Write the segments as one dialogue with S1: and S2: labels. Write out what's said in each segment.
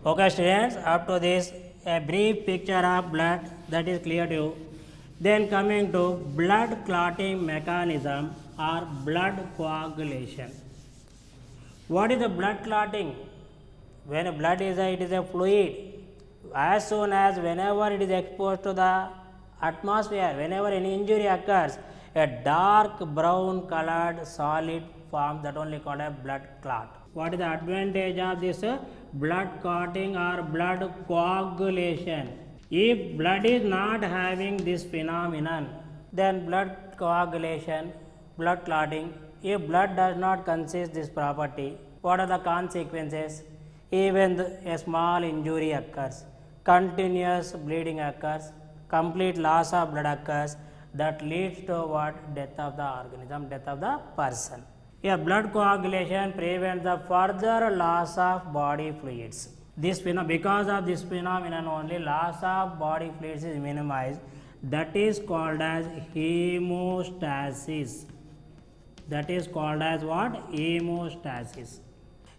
S1: Okay students, up to this a brief picture of blood that is clear to you. Then coming to blood clotting mechanism or blood coagulation. What is the blood clotting? When blood is it is a fluid. As soon as whenever it is exposed to the atmosphere, whenever any injury occurs, a dark brown colored solid forms that only called a blood clot. What is the advantage of this blood clotting or blood coagulation? If blood is not having this phenomenon, then blood coagulation, blood clotting, if blood does not consist this property, what are the consequences? Even a small injury occurs, continuous bleeding occurs, complete loss of blood occurs, that leads to what? Death of the organism, death of the person. Here blood coagulation prevents the further loss of body fluids. This because of this phenomenon only loss of body fluids is minimized. That is called as hemostasis. That is called as what? Hemostasis.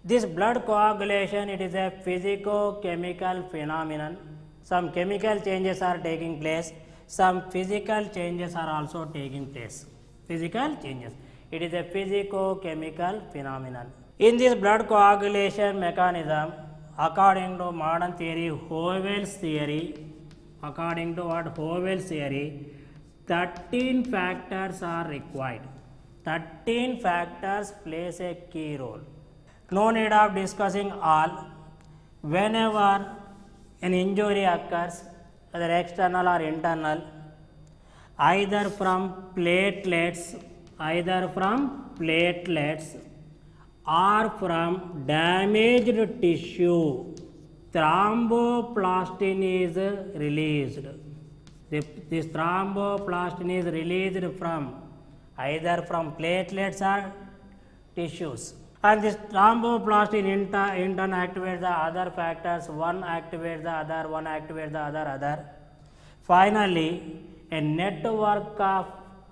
S1: This blood coagulation, it is a physico-chemical phenomenon. Some chemical changes are taking place. Some physical changes are also taking place. Physical changes. It is a physico-chemical phenomenon. In this blood coagulation mechanism, according to modern theory, Howell's theory, according to what? Howell's theory, 13 factors are required. 13 factors plays a key role. No need of discussing all. Whenever an injury occurs, whether external or internal, either from platelets or from damaged tissue, thromboplastin is released. This thromboplastin is released from either from platelets or tissues. And this thromboplastin in turn activates the other factors, one activates the other, one activates the other. Finally, a network of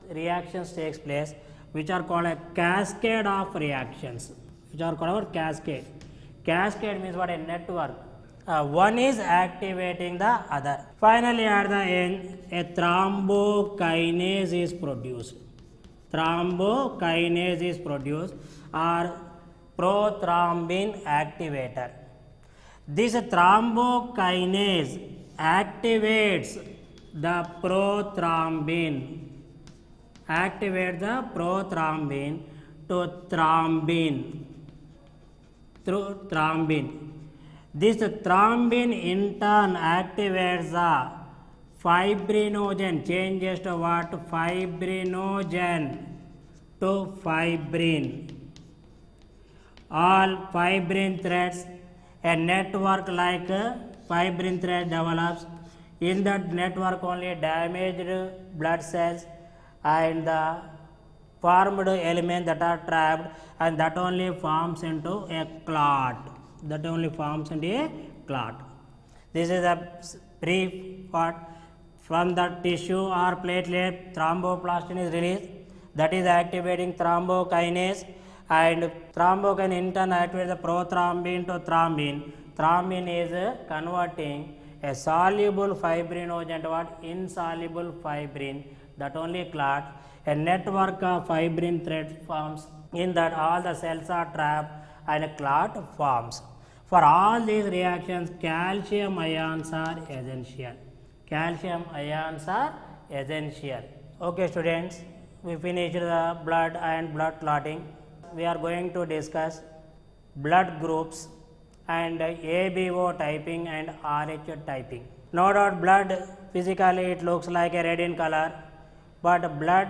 S1: reactions takes place, which are called a cascade of reactions, which are called cascade. Cascade means what? A network. One is activating the other. Finally, at the end, a thrombokinase is produced. Thrombokinase is produced, or prothrombin activator. This thrombokinase activates the prothrombin. Activate the prothrombin to thrombin. Through thrombin. This thrombin in turn activates the fibrinogen, changes to what? Fibrinogen to fibrin. All fibrin threads, a network like fibrin thread develops. In that network only damaged blood cells and the formed elements that are trapped, and that only forms into a clot. That only forms into a clot. This is a brief part. From the tissue or platelet, thromboplastin is released. That is activating thrombokinase, and thrombokinase in turn activates the prothrombin to thrombin. Thrombin is converting a soluble fibrinogen to what? Insoluble fibrin. That only clot. A network of fibrin thread forms. In that all the cells are trapped and a clot forms. For all these reactions, calcium ions are essential. Calcium ions are essential. Okay students, we finished the blood and blood clotting. We are going to discuss blood groups and ABO typing and RH typing. No doubt blood physically it looks like a red in color, but blood,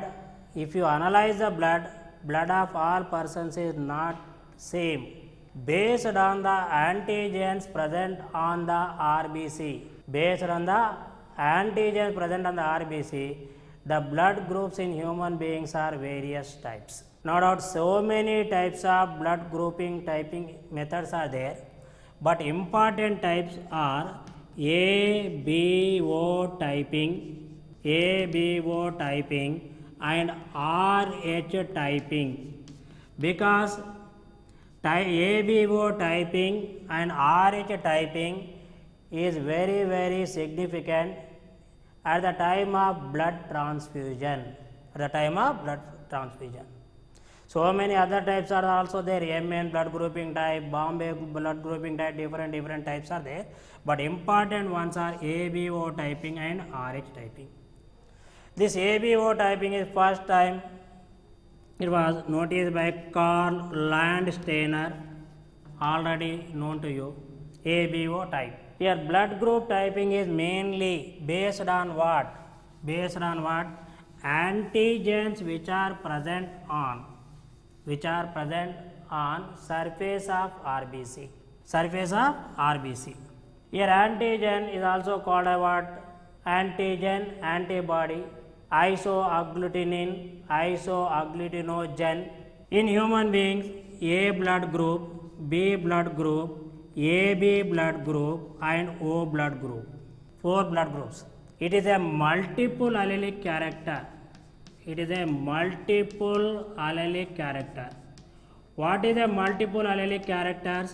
S1: if you analyze the blood of all persons is not same. Based on the antigens present on the RBC, based on the antigens present on the RBC, the blood groups in human beings are various types. No doubt so many types of blood grouping typing methods are there, but important types are ABO typing, and RH typing, because ABO typing and RH typing is very significant at the time of blood transfusion. At the time of blood transfusion. So many other types are also there. MN blood grouping type, Bombay blood grouping type, different types are there. But important ones are ABO typing and RH typing. This ABO typing is first time it was noticed by Karl Landsteiner, already known to you. ABO type. Here blood group typing is mainly based on what? Based on what? Antigens which are present on surface of RBC. Surface of RBC. Here antigen is also called a what? Antigen, antibody, isoagglutinin, isoagglutinogen. In human beings, A blood group, B blood group, AB blood group and O blood group. 4 blood groups. It is a multiple allelic character. It is a multiple allelic character. What is a multiple allelic characters?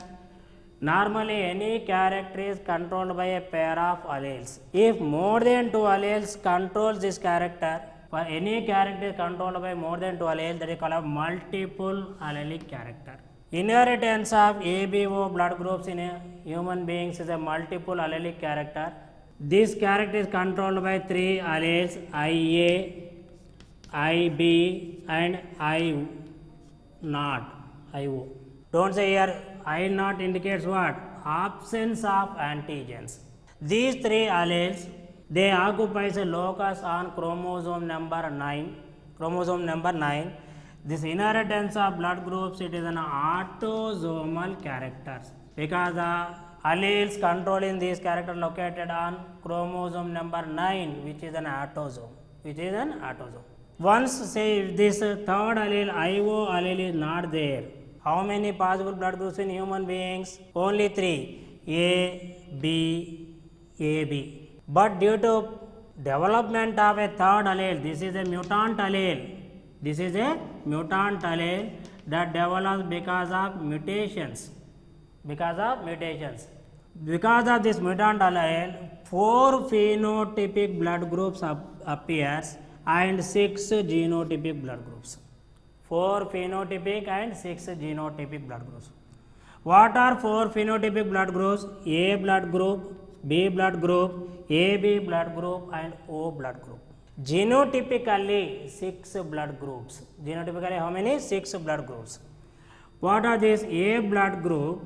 S1: Normally any character is controlled by a pair of alleles. If more than 2 alleles controls this character, for any character is controlled by more than 2 alleles, that is called a multiple allelic character. Inheritance of ABO blood groups in a human beings is a multiple allelic character. This character is controlled by 3 alleles, IA, IB and I naught, IO. Don't say here I naught indicates what? Absence of antigens. These 3 alleles, they occupies a locus on chromosome number 9. Chromosome number 9. This inheritance of blood groups, it is an autosomal characters because the alleles controlling these characters located on chromosome number 9, which is an autosome. Once say this third allele, IO allele is not there. How many possible blood groups in human beings? Only 3. A, B, AB. But due to development of a third allele, this is a mutant allele. This is a mutant allele that develops because of mutations. Because of this mutant allele, 4 phenotypic blood groups appears and 6 genotypic blood groups. 4 phenotypic and 6 genotypic blood groups. What are 4 phenotypic blood groups? A blood group, B blood group, AB blood group and O blood group. Genotypically 6 blood groups. Genotypically how many? 6 blood groups. What are these? A blood group,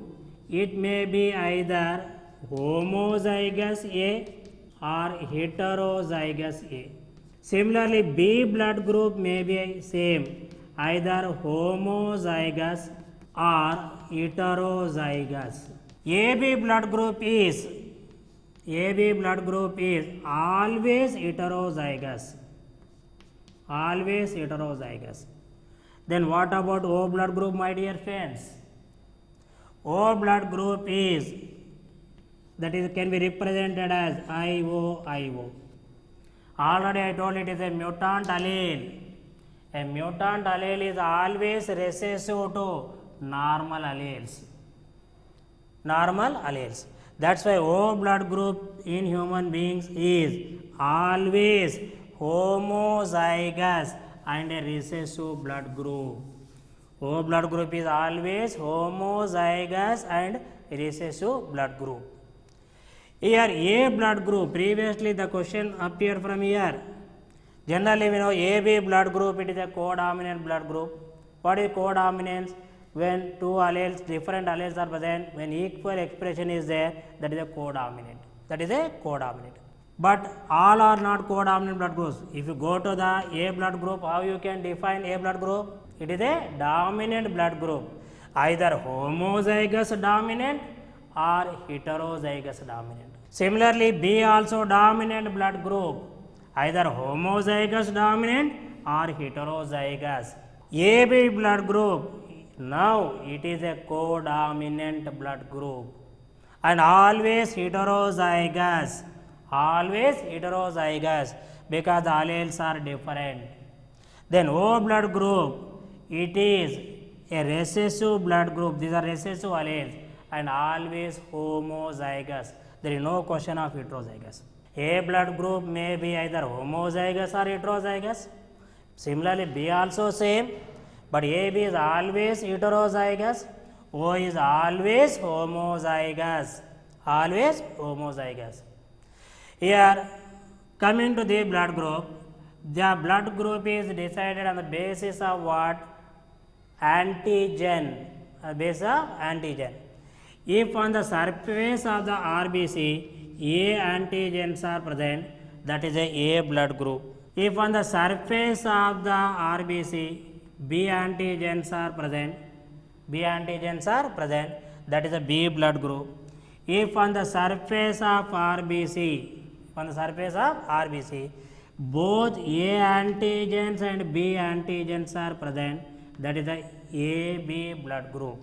S1: it may be either homozygous A or heterozygous A. Similarly, B blood group may be same, either homozygous or heterozygous. AB blood group is always heterozygous. Then what about O blood group, my dear friends? O blood group is, that is, can be represented as IO. Already I told it is a mutant allele. A mutant allele is always recessive to normal alleles. That's why O blood group in human beings is always homozygous and a recessive blood group. O blood group is always homozygous and recessive blood group. Here A blood group, previously the question appeared from here. Generally we know AB blood group, it is a codominant blood group. What is codominance? When different alleles are present, when equal expression is there, that is a codominant. But all are not codominant blood groups. If you go to the A blood group, how you can define A blood group? It is a dominant blood group, either homozygous dominant or heterozygous dominant. Similarly, B also dominant blood group, either homozygous dominant or heterozygous. AB blood group, now it is a codominant blood group and always heterozygous because the alleles are different. Then O blood group, it is A recessive blood group, these are recessive alleles and always homozygous. There is no question of heterozygous. A blood group may be either homozygous or heterozygous. Similarly, B also same, but AB is always heterozygous, O is always homozygous, always homozygous. Here, coming to the blood group is decided on the basis of what? Antigen, basis of antigen. If on the surface of the RBC, A antigens are present, that is a blood group. If on the surface of the RBC, B antigens are present, that is a B blood group. If on the surface of RBC, both A antigens and B antigens are present, that is the AB blood group.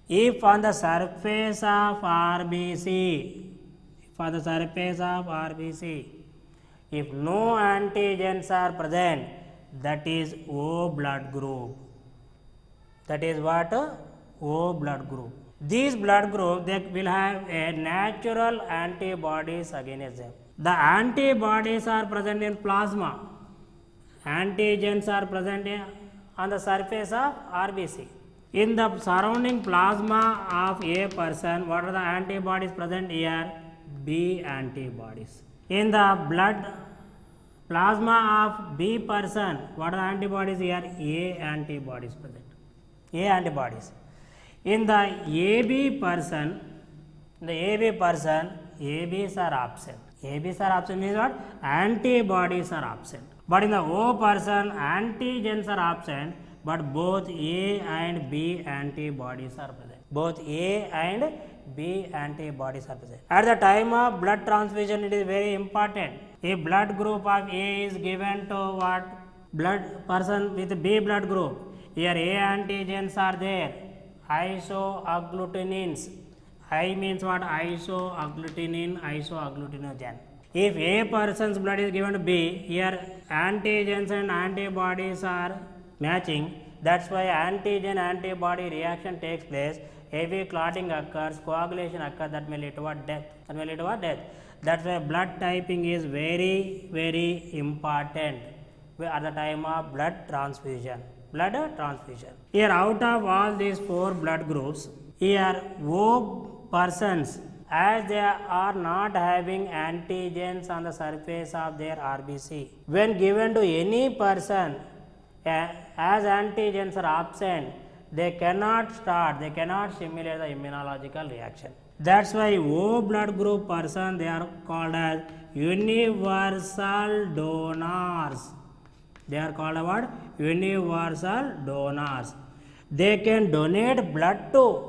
S1: If on the surface of RBC, if no antigens are present, that is O blood group. That is what? O blood group. These blood groups, they will have a natural antibodies against them. The antibodies are present in plasma. Antigens are present on the surface of RBC. In the surrounding plasma of a person, what are the antibodies present here? B antibodies. In the blood plasma of B person, what are the antibodies here? A antibodies present. A antibodies. In the AB person, ABs are absent. ABs are absent means what? Antibodies are absent. But in the O person, antigens are absent, but both A and B antibodies are present. Both A and B antibodies are present. At the time of blood transfusion, it is very important. If blood group of A is given to what? Blood person with B blood group. Here A antigens are there. Isoagglutinins. I means what? Isoagglutinogen. If A person's blood is given to B, here antigens and antibodies are matching. That's why antigen-antibody reaction takes place. Heavy clotting occurs, coagulation occurs, that may lead to what? Death. That's why blood typing is very, very important at the time of blood transfusion. Here, out of all these 4 blood groups, here O persons, as they are not having antigens on the surface of their RBC, when given to any person, as antigens are absent, they cannot simulate the immunological reaction. That's why O blood group person, they are called as universal donors. They are called what? Universal donors. They can donate blood to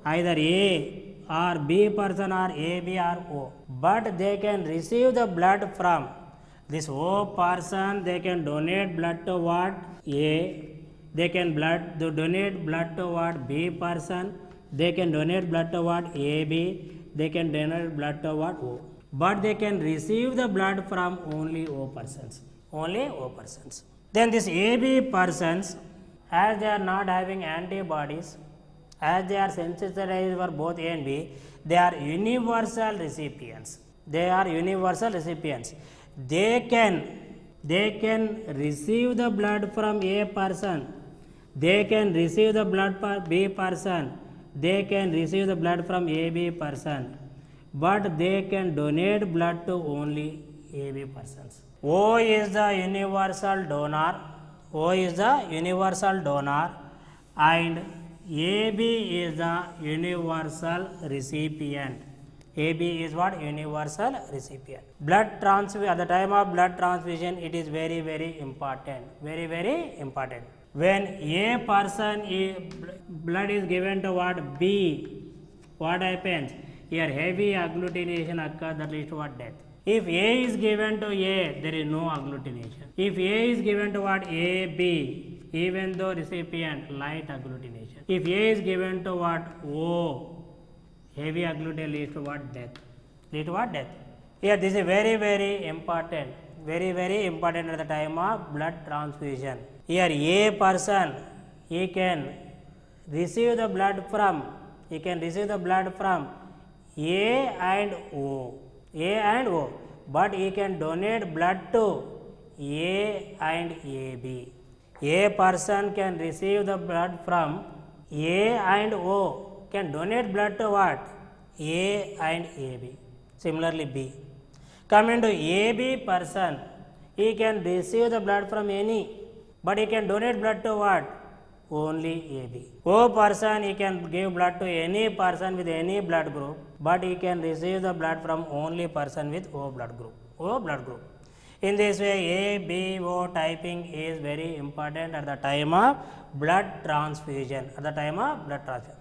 S1: either A or B person or AB or O. But they can receive the blood from this O person. They can donate blood to what? A. They can donate blood to what? B person. They can donate blood to what? AB. They can donate blood to what? O. But they can receive the blood from only O persons. Then these AB persons, as they are not having antibodies, as they are sensitized for both A and B, they are universal recipients. They can receive the blood from A person. They can receive the blood from B person. They can receive the blood from AB person. But they can donate blood to only AB persons. O is the universal donor. And AB is the universal recipient. AB is what? Universal recipient. Blood transfusion, at the time of blood transfusion, it is very, very important. When A person blood is given to what? B, what happens? Here heavy agglutination occurs, that leads to what? Death. If A is given to A, there is no agglutination. If A is given to what? AB, even though recipient, light agglutination. If A is given to what? O, heavy agglutination leads to what? Death. Here this is very, very important. very very important at the time of blood transfusion. Here a person, he can receive the blood from A and O, but he can donate blood to A and AB. A person can receive the blood from A and O, can donate blood to what? A and AB. Similarly B. Coming to AB person, he can receive the blood from any, but he can donate blood to what? Only AB. O person, he can give blood to any person with any blood group, but he can receive the blood from only person with O blood group. In this way, ABO typing is very important at the time of blood transfusion.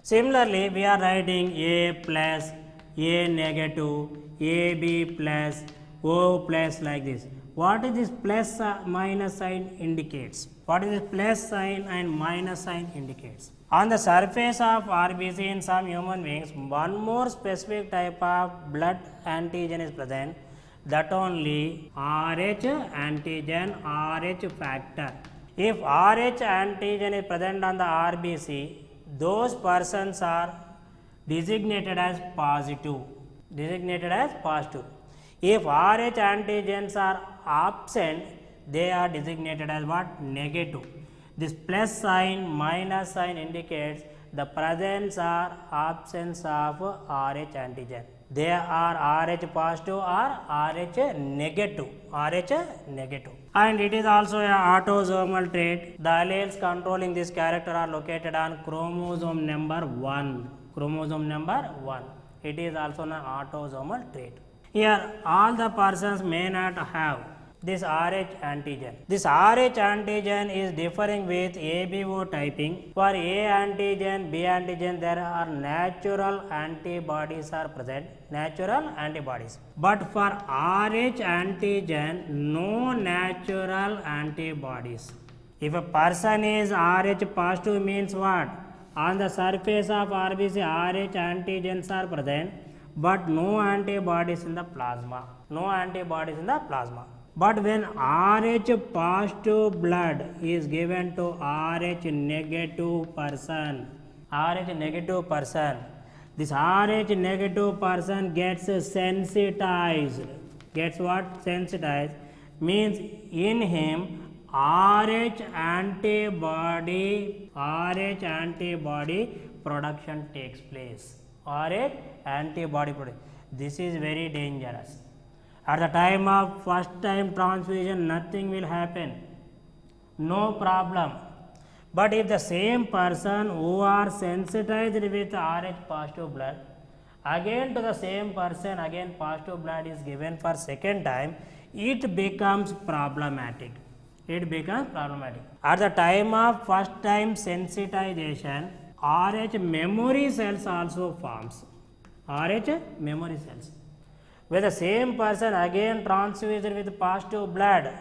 S1: Similarly, we are writing A plus, A negative, AB plus, O plus like this. What is this plus minus sign indicates? What is this plus sign and minus sign indicates? On the surface of RBC in some human beings, one more specific type of blood antigen is present, that only Rh antigen, Rh factor. If Rh antigen is present on the RBC, those persons are designated as positive. If Rh antigens are absent, they are designated as what? Negative. This plus sign, minus sign indicates the presence or absence of Rh antigen. They are Rh positive or Rh negative. And it is also an autosomal trait. The alleles controlling this character are located on chromosome number 1. It is also an autosomal trait. Here, all the persons may not have this Rh antigen. This Rh antigen is differing with ABO typing. For A antigen, B antigen, there are natural antibodies are present. But for Rh antigen, no natural antibodies. If a person is Rh positive, means what? On the surface of RBC, Rh antigens are present, but no antibodies in the plasma. But when Rh positive blood is given to Rh negative person, this Rh negative person gets sensitized. Gets what? Sensitized. Means in him Rh antibody production takes place. This is very dangerous. At the time of first time transfusion, nothing will happen, no problem. But if the same person who are sensitized with Rh positive blood, again to the same person, again positive blood is given for second time, it becomes problematic. At the time of first time sensitization, Rh memory cells also forms. With the same person again transfused with positive blood,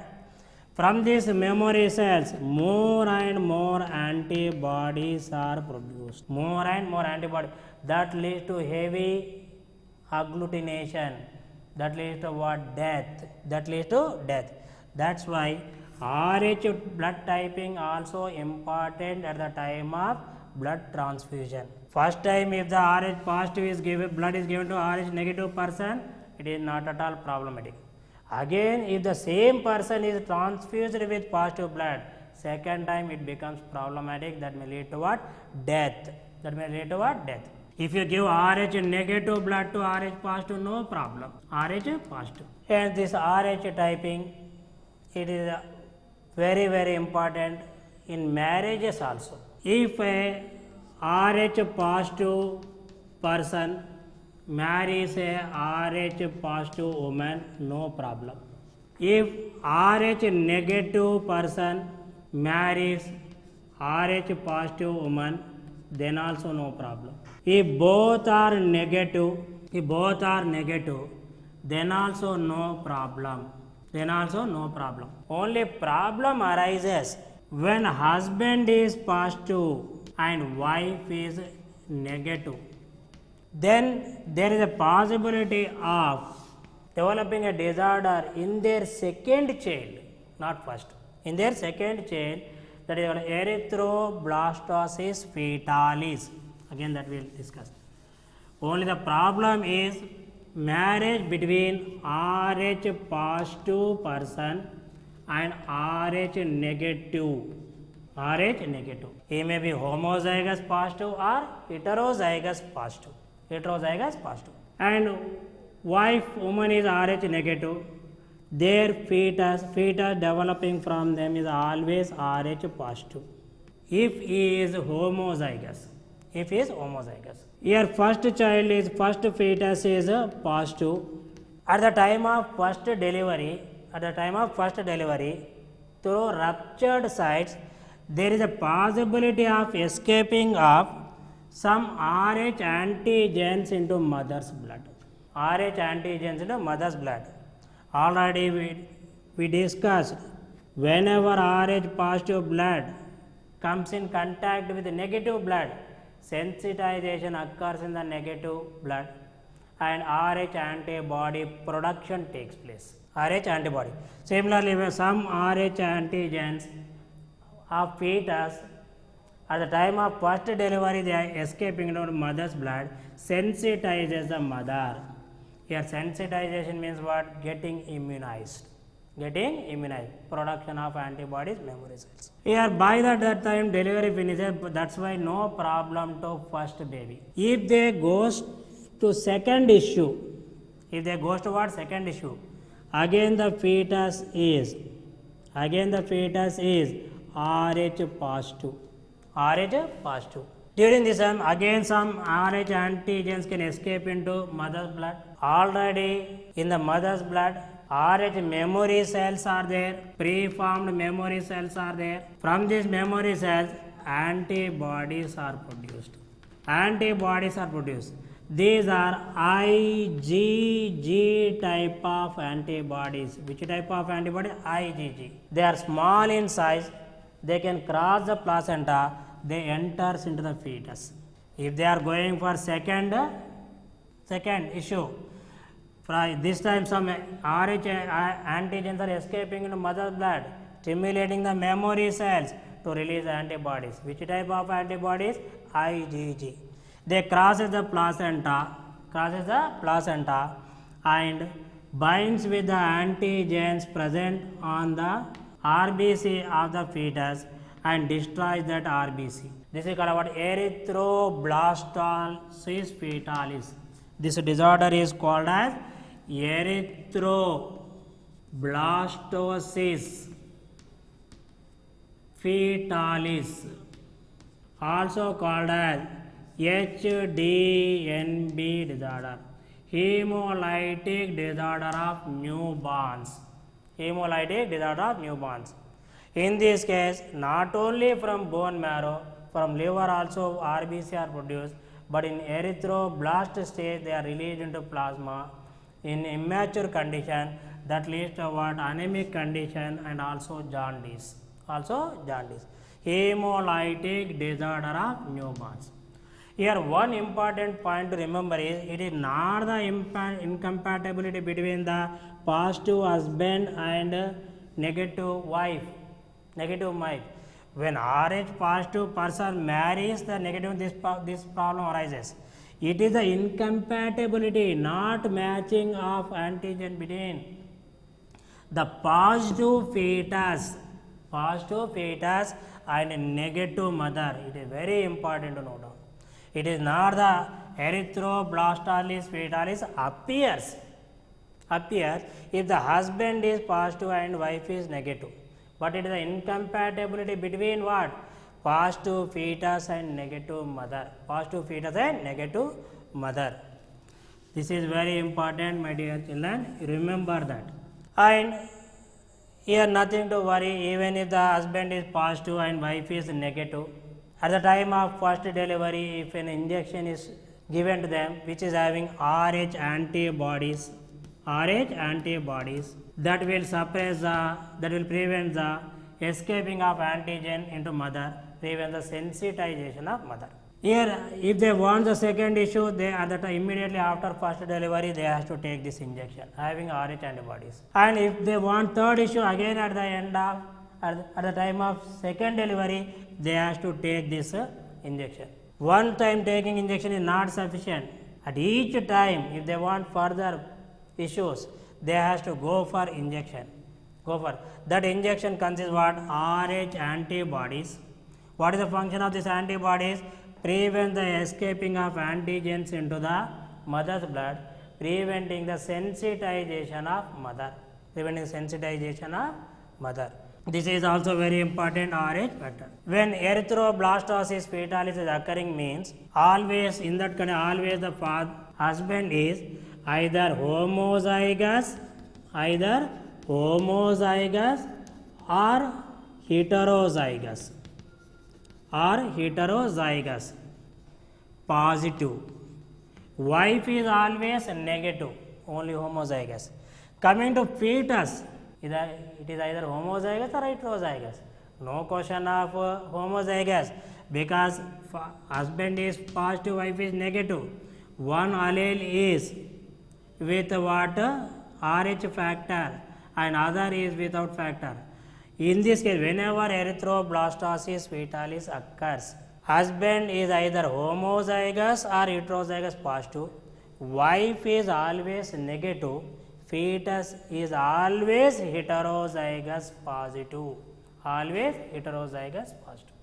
S1: from these memory cells, more and more antibodies are produced. That leads to heavy agglutination. That leads to what? Death. That's why Rh blood typing also important at the time of blood transfusion. First time, if the Rh positive is given, blood is given to Rh negative person, it is not at all problematic. Again, if the same person is transfused with positive blood, second time it becomes problematic. That may lead to what? Death. If you give Rh negative blood to Rh positive, no problem. Rh positive. And this Rh typing, it is very, very important in marriages also. If a Rh positive person marries a Rh positive woman, no problem. If Rh negative person marries Rh positive woman, then also no problem. If both are negative, then also no problem. Only problem arises when husband is positive and wife is negative. Then there is a possibility of developing a disorder in their second child, not first, in their second child, that is called erythroblastosis fetalis. Again, that we will discuss. Only the problem is marriage between Rh positive person and Rh negative. Rh negative. He may be homozygous positive or heterozygous positive. Heterozygous positive. And wife woman is Rh negative. Their fetus developing from them is always Rh positive. If he is homozygous. Here first fetus is positive. At the time of first delivery, through ruptured sites, there is a possibility of escaping of some Rh antigens into mother's blood. Already we discussed, whenever Rh positive blood comes in contact with negative blood, sensitization occurs in the negative blood and Rh antibody production takes place. Rh antibody. Similarly, some Rh antigens of fetus at the time of first delivery, they are escaping into mother's blood, sensitizes the mother. Here sensitization means what? Getting immunized. Production of antibodies, memory cells. Here by that time delivery finishes, that's why no problem to first baby. If they goes to second issue, again the fetus is Rh positive. During this time, again some Rh antigens can escape into mother's blood. Already in the mother's blood, Rh memory cells are there, preformed memory cells are there. From these memory cells, antibodies are produced. These are IgG type of antibodies. Which type of antibody? IgG. They are small in size. They can cross the placenta. They enters into the fetus. If they are going for second issue, this time some Rh antigens are escaping into mother's blood, stimulating the memory cells to release antibodies. Which type of antibodies? IgG. They crosses the placenta and binds with the antigens present on the RBC of the fetus and destroys that RBC. This is called erythroblastosis fetalis. This disorder is called as erythroblastosis fetalis, also called as HDNB disorder, hemolytic disorder of newborns. In this case, not only from bone marrow, from liver also RBC are produced, but in erythroblast stage they are released into plasma. In immature condition, that leads to what? Anemic condition and also jaundice. Hemolytic disorder of newborns. Here one important point to remember is, it is not the incompatibility between the positive husband and negative wife. When Rh positive person marries the negative, this problem arises. It is the incompatibility, not matching of antigen between the positive fetus and negative mother. It is very important to note down. It is not the erythroblastosis fetalis appears if the husband is positive and wife is negative. But it is the incompatibility between what? Positive fetus and negative mother. This is very important, my dear children. Remember that. And here nothing to worry, even if the husband is positive and wife is negative. At the time of first delivery, if an injection is given to them which is having Rh antibodies, that will suppress that will prevent the escaping of antigen into mother, prevent the sensitization of mother. Here, if they want the second issue, they at the time immediately after first delivery they have to take this injection having Rh antibodies. And if they want third issue, again at the end of at the time of second delivery, they have to take this injection. One time taking injection is not sufficient. At each time, if they want further issues, they have to go for injection. Go for that injection consists what? Rh antibodies. What is the function of these antibodies? Prevent the escaping of antigens into the mother's blood, preventing the sensitization of mother. Preventing sensitization of mother. This is also very important Rh factor. When erythroblastosis fetalis is occurring means always in that kind always the husband is either homozygous or heterozygous positive. Wife is always negative, only homozygous. Coming to fetus, it is either homozygous or heterozygous. No question of homozygous because husband is positive, wife is negative. One allele is with what? Rh factor and other is without factor. In this case, whenever erythroblastosis fetalis occurs, husband is either homozygous or heterozygous positive, wife is always negative, fetus is always heterozygous positive. Always heterozygous positive.